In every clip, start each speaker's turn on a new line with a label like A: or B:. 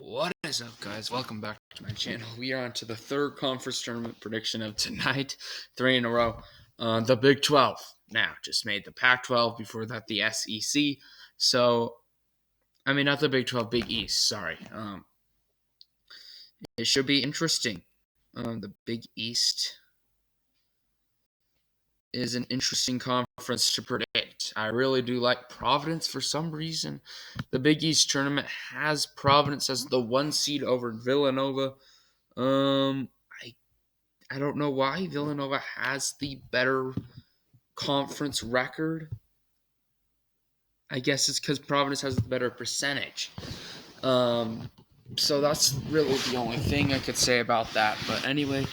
A: What is up, guys? Welcome back to my channel. We are on to the third conference tournament prediction of tonight, 3 in a row. The Big 12 now just made the Pac-12, before that the SEC. Not the Big 12, Big East, sorry. It should be interesting. The Big East is an interesting conference to predict. I really do like Providence for some reason. The Big East tournament has Providence as the 1 seed over Villanova. I don't know why Villanova has the better conference record. I guess it's because Providence has the better percentage. So that's really the only thing I could say about that. But anyway,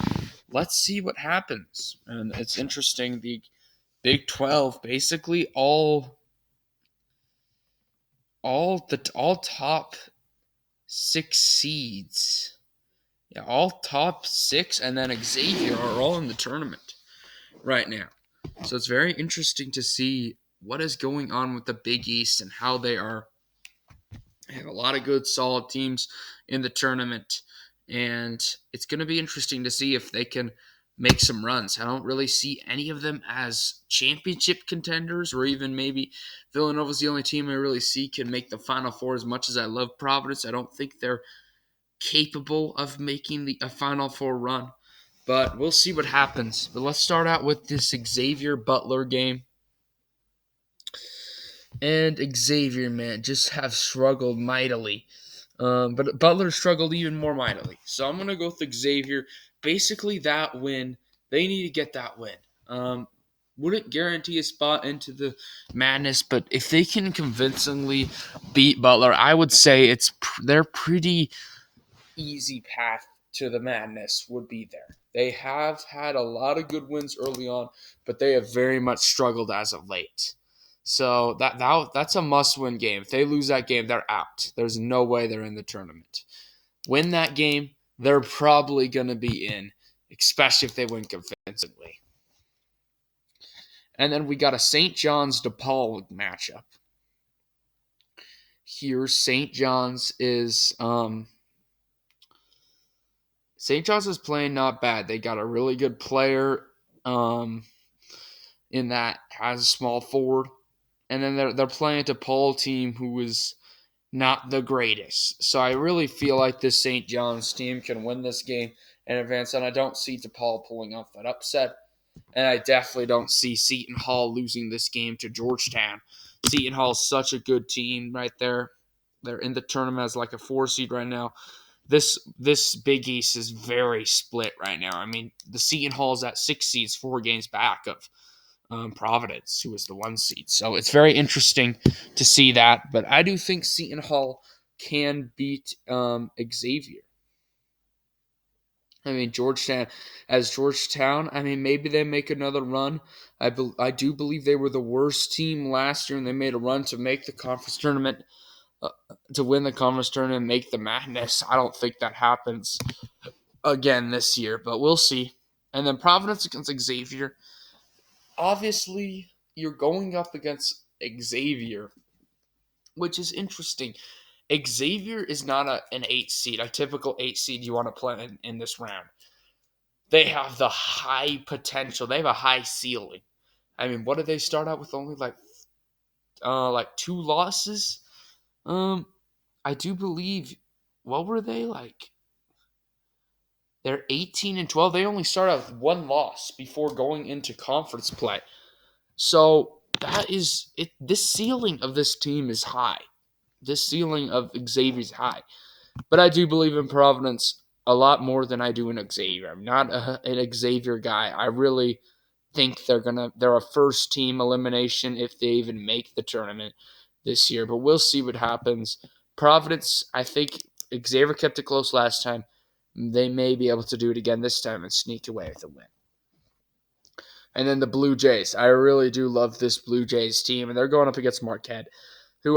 A: let's see what happens. And it's interesting. The Big 12, basically all top 6 seeds. Yeah, all top 6 and then Xavier are all in the tournament right now. So it's very interesting to see what is going on with the Big East and how they are. They have a lot of good, solid teams in the tournament, and it's going to be interesting to see if they can make some runs. I don't really see any of them as championship contenders, or even maybe Villanova's the only team I really see can make the Final Four. As much as I love Providence, I don't think they're capable of making a Final Four run. But we'll see what happens. But let's start out with this Xavier-Butler game. And Xavier, man, just have struggled mightily. But Butler struggled even more mightily. So I'm going to go with Xavier. Basically, that win, they need to get that win. Wouldn't guarantee a spot into the madness, but if they can convincingly beat Butler, I would say they're pretty easy path to the madness would be there. They have had a lot of good wins early on, but they have very much struggled as of late. So that's a must-win game. If they lose that game, they're out. There's no way they're in the tournament. Win that game, they're probably going to be in, especially if they win convincingly. And then we got a St. John's Depaul matchup. Here, St. John's is playing not bad. They got a really good player in that has a small forward. And then they're playing a Depaul team who is not the greatest. So I really feel like this St. John's team can win this game and advance. And I don't see Depaul pulling off that upset. And I definitely don't see Seton Hall losing this game to Georgetown. Seton Hall is such a good team right there. They're in the tournament as like a 4 seed right now. This Big East is very split right now. I mean, the Seton Hall is at 6 seeds, 4 games back of Providence, who is the 1 seed. So it's very interesting to see that. But I do think Seton Hall can beat Xavier. I mean, Georgetown, maybe they make another run. I do believe they were the worst team last year, and they made a run to make the conference tournament, to win the conference tournament and make the madness. I don't think that happens again this year, but we'll see. And then Providence against Xavier. Obviously, you're going up against Xavier, which is interesting. Xavier is not an 8 seed, a typical 8 seed you want to play in this round. They have the high potential. They have a high ceiling. I mean, what did they start out with? Only like 2 losses? I do believe, what were they like? They're 18-12. They only started out with 1 loss before going into conference play. So that is it. This ceiling of this team is high. This ceiling of Xavier's high. But I do believe in Providence a lot more than I do in Xavier. I'm not an Xavier guy. I really think they're a first team elimination if they even make the tournament this year. But we'll see what happens. Providence, I think Xavier kept it close last time. They may be able to do it again this time and sneak away with a win. And then the Blue Jays. I really do love this Blue Jays team, and they're going up against Marquette, who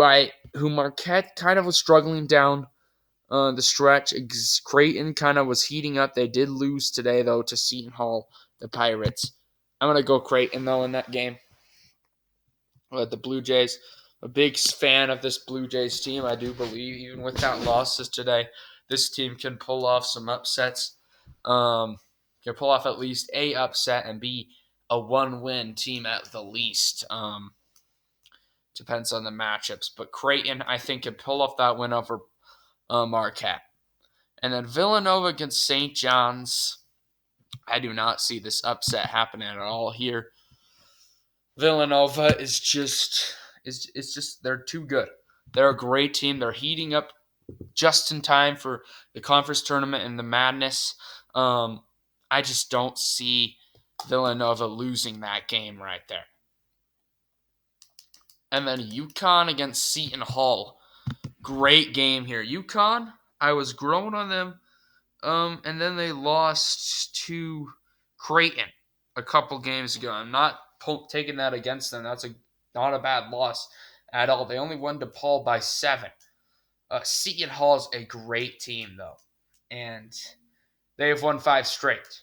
A: Marquette kind of was struggling down the stretch. Creighton kind of was heating up. They did lose today, though, to Seton Hall, the Pirates. I'm going to go Creighton, though, in that game. The Blue Jays, a big fan of this Blue Jays team. I do believe, even without losses today, this team can pull off some upsets. Can pull off at least a upset and be a one-win team at the least. Depends on the matchups. But Creighton, I think, can pull off that win over Marquette. And then Villanova against St. John's. I do not see this upset happening at all here. Villanova is just they're too good. They're a great team. They're heating up just in time for the conference tournament and the madness. I just don't see Villanova losing that game right there. And then Uconn against Seton Hall. Great game here. Uconn, I was growing on them. And then they lost to Creighton a couple games ago. I'm not taking that against them. That's not a bad loss at all. They only won Depaul by 7. Seton Hall is a great team, though, and they have won 5 straight.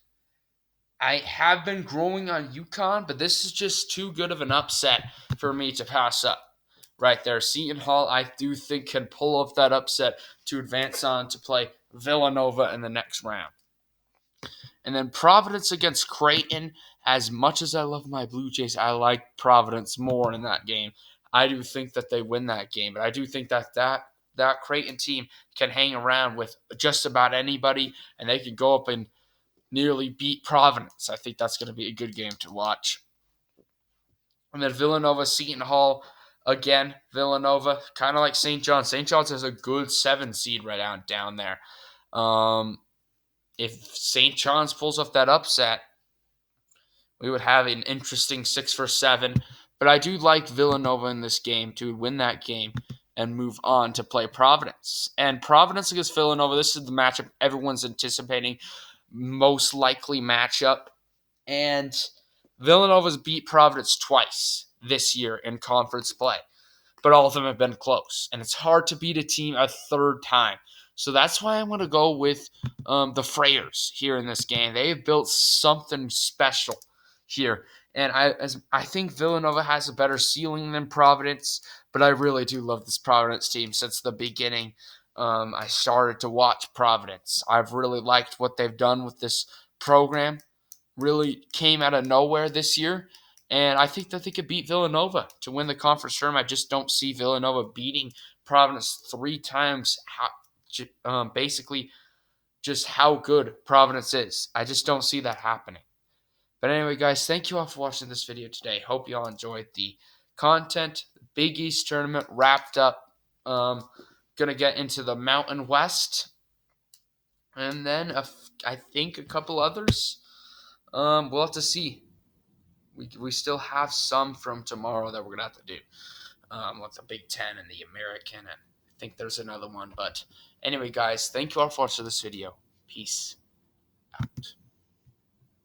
A: I have been growing on Uconn, but this is just too good of an upset for me to pass up. Right there, Seton Hall, I do think, can pull off that upset to advance on to play Villanova in the next round. And then Providence against Creighton. As much as I love my Blue Jays, I like Providence more in that game. I do think that they win that game, but I do think that Creighton team can hang around with just about anybody, and they can go up and nearly beat Providence. I think that's going to be a good game to watch. And then Villanova, Seton Hall. Again, Villanova, kind of like St. John's. St. John's has a good 7 seed right down there. If St. John's pulls off that upset, we would have an interesting 6-7. But I do like Villanova in this game to win that game and move on to play Providence. And Providence against Villanova, this is the matchup everyone's anticipating, most likely matchup. And Villanova's beat Providence twice this year in conference play, but all of them have been close. And it's hard to beat a team a third time. So that's why I'm going to go with the Frayers here in this game. They have built something special here. And I think Villanova has a better ceiling than Providence, but I really do love this Providence team since the beginning. I started to watch Providence. I've really liked what they've done with this program. Really came out of nowhere this year. And I think that they could beat Villanova to win the conference tournament. I just don't see Villanova beating Providence 3 times. Basically, just how good Providence is. I just don't see that happening. But anyway, guys, thank you all for watching this video today. Hope you all enjoyed the content. Big East tournament wrapped up. Gonna get into the Mountain West, and then I think a couple others. We'll have to see. We still have some from tomorrow that we're gonna have to do. Like the Big Ten and the American, and I think there's another one. But anyway, guys, thank you all for watching this video. Peace out.